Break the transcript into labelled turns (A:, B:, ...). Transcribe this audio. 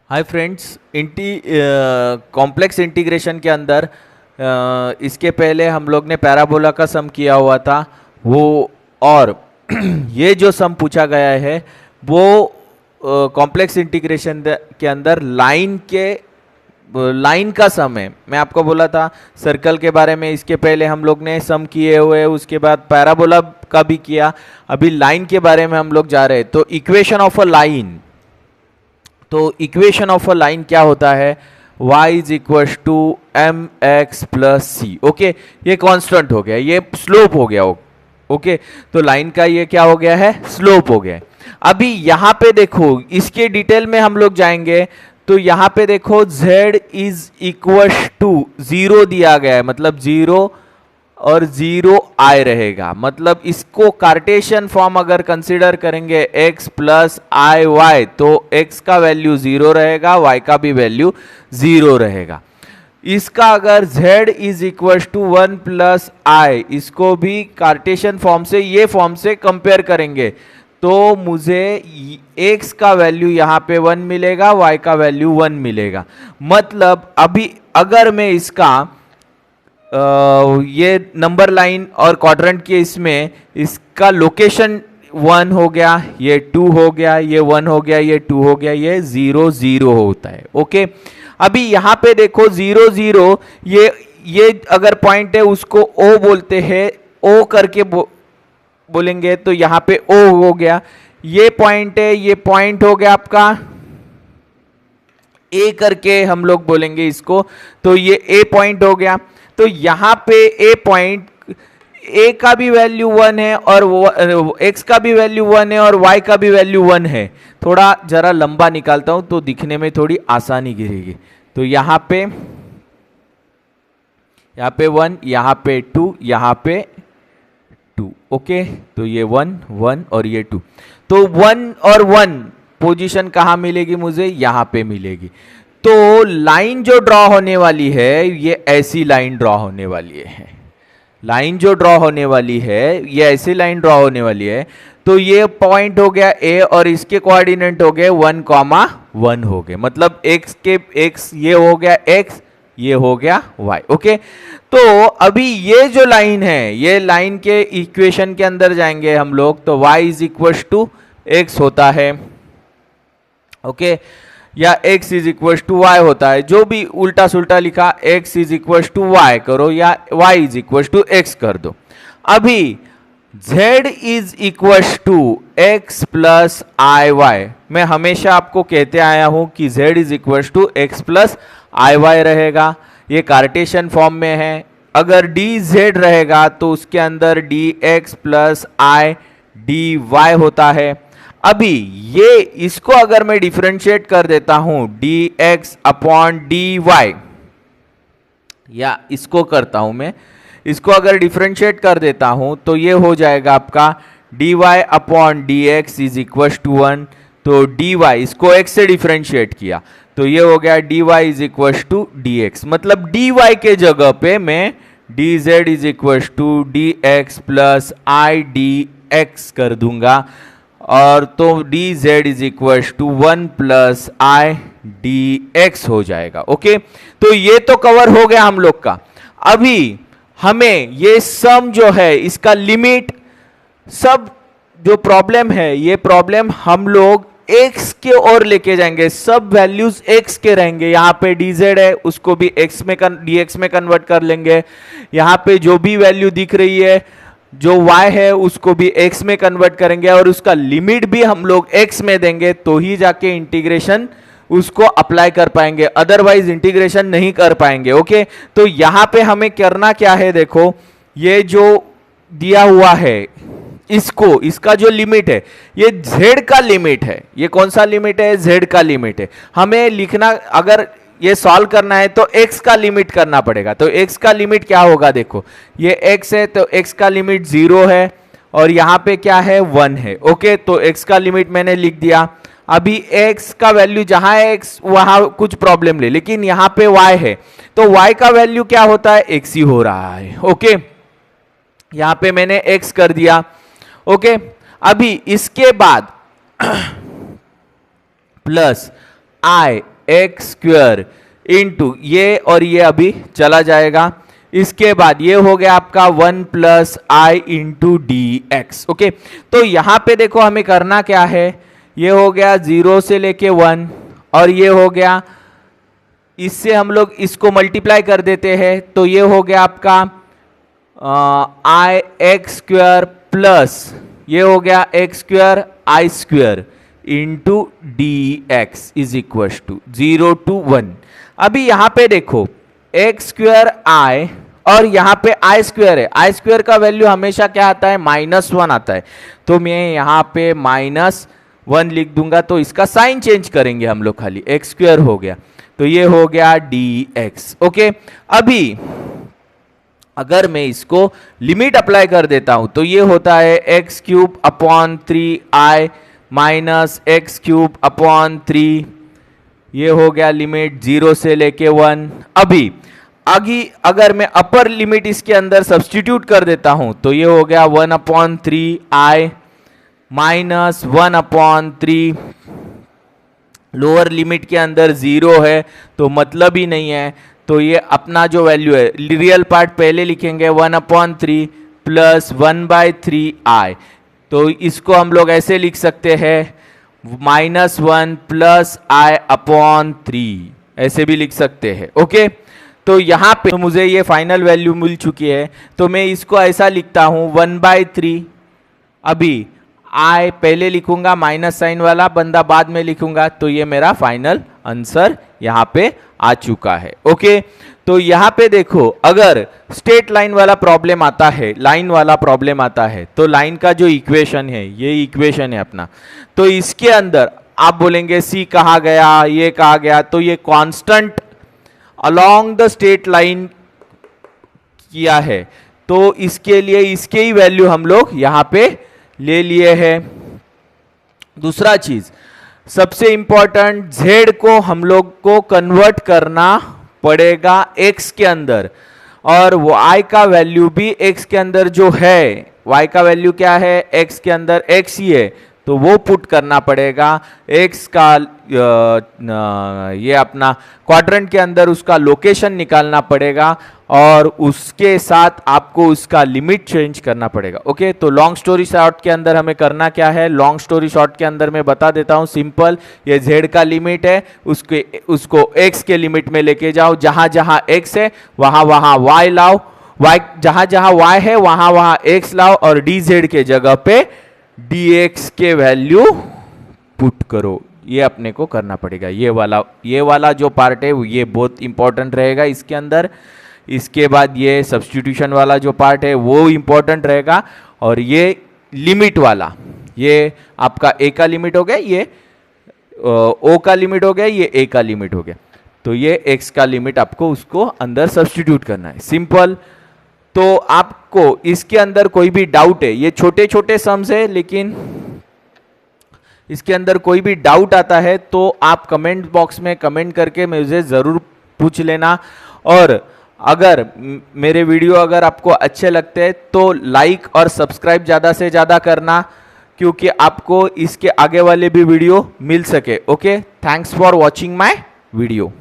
A: Hi friends, complex integration के अंदर इसके पहले हम लोग ने पैराबोला का सम किया हुआ था वो। और ये जो सम पूछा गया है वो कॉम्प्लेक्स इंटीग्रेशन के अंदर लाइन का सम है। मैं आपको बोला था सर्कल के बारे में, इसके पहले हम लोग ने सम किए हुए, उसके बाद पैराबोला का भी किया, अभी लाइन के बारे में हम लोग जा रहे हैं। तो इक्वेशन ऑफ अ लाइन, तो इक्वेशन ऑफ अ लाइन क्या होता है? y is equal to M X plus C. Okay, ये कांस्टेंट हो गया, ये स्लोप हो गया। ओके, तो लाइन का ये क्या हो गया है? स्लोप हो गया। अभी यहां पे देखो, इसके डिटेल में हम लोग जाएंगे तो यहां पे देखो z इज इक्वल टू 0 दिया गया है, मतलब 0 और 0 आई रहेगा। मतलब इसको कार्टेशियन फॉर्म अगर कंसीडर करेंगे x प्लस आई वाई, तो x का वैल्यू 0 रहेगा, y का भी वैल्यू 0 रहेगा। इसका अगर z is equal to 1 plus I, इसको भी कार्टेशियन फॉर्म से ये फॉर्म से कंपेयर करेंगे तो मुझे x का वैल्यू यहां पे 1 मिलेगा, y का वैल्यू 1 मिलेगा। मतलब अभी अगर मैं इसका ये नंबर लाइन और क्वाड्रेंट के इसमें इसका लोकेशन 1 हो गया, ये 2 हो गया, ये 1 हो गया, ये 2 हो गया, ये 0 0 होता है। ओके, अभी यहां पे देखो 0 0, ये अगर पॉइंट है उसको O बोलते हैं, O करके बोलेंगे तो यहां पे O हो गया। ये पॉइंट है, ये पॉइंट हो गया आपका A करके हम लोग बोलेंगे इसको, तो ये A पॉइंट हो गया। तो यहां पे ए पॉइंट, ए का भी वैल्यू 1 है और एक्स का भी वैल्यू 1 है और वाई का भी वैल्यू 1 है। थोड़ा जरा लंबा निकालता हूं तो दिखने में थोड़ी आसानी गिरेगी। तो यहां पे 1, यहां पे 2, यहां पे 2। ओके, तो ये 1 1 और ये 2, तो 1 और 1 पोजीशन कहां मिलेगी? मुझे यहां पे मिलेगी। तो लाइन जो ड्रॉ होने वाली है, ये ऐसी लाइन ड्रॉ होने वाली है। लाइन जो ड्रॉ होने वाली है, ये ऐसी लाइन ड्रॉ होने वाली है। तो ये पॉइंट हो गया ए और इसके कोऑर्डिनेट हो गए 1,1 हो गए। मतलब x ये हो गया x, ये हो गया y। ओके, तो अभी ये जो लाइन है, ये लाइन के इक्वेशन के अंदर जाएंगे हम लोग, तो y is equal to x होता है। ओके, या x is equal to Y होता है। जो भी उल्टा सुल्टा लिखा, x is equal to Y करो या y is equal to x कर दो। अभी z is equal to x plus I Y, मैं हमेशा आपको कहते आया हूं कि z is equal to x plus I Y रहेगा। ये कार्टेशियन फॉर्म में है। अगर dz रहेगा तो उसके अंदर dx प्लस आई dy होता है। अभी ये इसको अगर मैं डिफरेंशिएट कर देता हूं dx अपॉन dy, या इसको करता हूं मैं, इसको अगर डिफरेंशिएट कर देता हूं तो ये हो जाएगा आपका dy upon dx is equal to 1। तो dy, इसको x से डिफरेंशिएट किया तो ये हो गया dy is equal to dx। मतलब dy के जगह पे मैं dz is equal to dx plus I dx कर दूंगा, और तो dz is equal to 1 plus I dx हो जाएगा। ओके, तो ये तो कवर हो गया हम लोग का। अभी हमें ये सम जो है, इसका लिमिट, सब जो प्रॉब्लम है, ये प्रॉब्लम हम लोग x के ओर लेके जाएंगे। सब वैल्यूज x के रहेंगे। यहां पे dz है, उसको भी x में dx में कन्वर्ट कर लेंगे। यहां पे जो भी वैल्यू दिख रही है, जो y है, उसको भी x में कन्वर्ट करेंगे और उसका लिमिट भी हम लोग x में देंगे, तो ही जाके इंटीग्रेशन उसको अप्लाई कर पाएंगे, अदरवाइज इंटीग्रेशन नहीं कर पाएंगे। ओके, तो यहां पे हमें करना क्या है? देखो, ये जो दिया हुआ है, इसको, इसका जो लिमिट है, ये z का लिमिट है। ये कौन सा लिमिट है? z का लिमिट है। हमें लिखना, अगर ये सॉल्व करना है तो x का लिमिट करना पड़ेगा। तो x का लिमिट क्या होगा? देखो, ये x है तो x का लिमिट 0 है और यहां पे क्या है? 1 है। ओके, तो x का लिमिट मैंने लिख दिया। अभी x का वैल्यू जहां है x, वहां कुछ प्रॉब्लम ले, लेकिन यहां पे y है तो y का वैल्यू क्या होता है? x ही हो रहा है। ओके, यहां पे मैंने x कर दिया। ओके, अभी इसके बाद प्लस आई एक्स स्क्वायर इंटू ये और ये अभी चला जाएगा। इसके बाद ये हो गया आपका 1 प्लस आई इंटू डी एक्स। ओके, तो यहां पे देखो हमें करना क्या है, ये हो गया 0 से लेके 1 और ये हो गया, इससे हम लोग इसको मल्टीप्लाई कर देते हैं तो ये हो गया आपका आई एक्स स्क्वायर प्लस ये हो गया X square I square into D X is equal to 0 to 1। अभी यहां पे देखो एक्स स्क्वायर आई और यहां पे आई स्क्वायर है, आई स्क्वायर का वैल्यू हमेशा क्या आता है, -1 आता है, तो मैं यहां पे -1 लिख दूंगा। तो इसका साइन चेंज करेंगे हम लोग, खाली एक्स स्क्वायर हो गया तो ये हो गया डी एक्स। ओके, अभी अगर मैं इसको लिमिट अप्लाई कर देता हूं तो ये होता है x cube upon 3i minus x cube upon 3, ये हो गया लिमिट 0 से लेके 1। अभी आगे अगर मैं अपर लिमिट इसके अंदर सब्सटीट्यूट कर देता हूं तो ये हो गया 1/3i माइनस 1/3, लोअर लिमिट के अंदर 0 है तो मतलब ही नहीं है, तो ये अपना जो वैल्यू है रियल पार्ट पहले लिखेंगे 1/3 प्लस 1/3i, तो इसको हम लोग ऐसे लिख सकते हैं -1 प्लस i/3, ऐसे भी लिख सकते हैं। ओके, तो यहाँ पे तो मुझे ये फाइनल वैल्यू मिल चुकी है, तो मैं इसको ऐसा लिखता हूँ 1/3, अभी आई पहले लिखूंगा, माइनस साइन वाला बंदा बाद में लिखूंगा, तो ये मेरा फाइनल आंसर यहाँ पे आ चुका है। ओके, तो यहाँ पे देखो अगर स्ट्रेट लाइन वाला प्रॉब्लम आता है, लाइन वाला प्रॉब्लम आता है, तो लाइन का जो इक्वेशन है, ये इक्वेशन है अपना, तो इसके अंदर आप बोलेंगे सी कहा गया, ये कहा गया, तो ये constant along the straight line किया है, तो इसके लिए इसके ही वैल्यू हम लोग यहाँ पे ले लिए हैं। दूसरा चीज सबसे इंपॉर्टेंट, z को हम लोग को कन्वर्ट करना पड़ेगा x के अंदर, और y का वैल्यू भी x के अंदर जो है, y का वैल्यू क्या है, x के अंदर x ही है, तो वो पुट करना पड़ेगा। x का ये अपना क्वाड्रेंट के अंदर उसका लोकेशन निकालना पड़ेगा और उसके साथ आपको उसका लिमिट चेंज करना पड़ेगा। ओके, तो लॉन्ग स्टोरी शॉर्ट के अंदर हमें करना क्या है, लॉन्ग स्टोरी शॉर्ट के अंदर मैं बता देता हूं सिंपल, ये z का लिमिट है, उसको x के लिमिट में लेके जाओ, जहां जहां x है वहां वहां y लाओ, y जहां जहां y है वहां वहां x लाओ, और dz के जगह पे dx के वैल्यू पुट करो, ये अपने को करना पड़ेगा। ये वाला जो पार्ट है ये बहुत इंपॉर्टेंट रहेगा इसके अंदर। इसके बाद ये सब्स्टिट्यूशन वाला जो पार्ट है वो इंपॉर्टेंट रहेगा, और ये लिमिट वाला, ये आपका a का लिमिट हो गया, ये o का लिमिट हो गया, ये a का लिमिट हो गया, तो ये x का लिमिट आपको उसको अंदर सब्स्टिट्यूट करना है, सिंपल। तो आपको इसके अंदर कोई भी डाउट है, ये छोटे छोटे सम्स है, लेकिन इसके अंदर कोई भी डाउट आता है तो आप कमेंट बॉक्स में कमेंट करके मुझे ज़रूर पूछ लेना। और अगर मेरे वीडियो अगर आपको अच्छे लगते हैं तो लाइक और सब्सक्राइब ज़्यादा से ज़्यादा करना, क्योंकि आपको इसके आगे वाले भी वीडियो मिल सके। Okay, thanks for watching my video.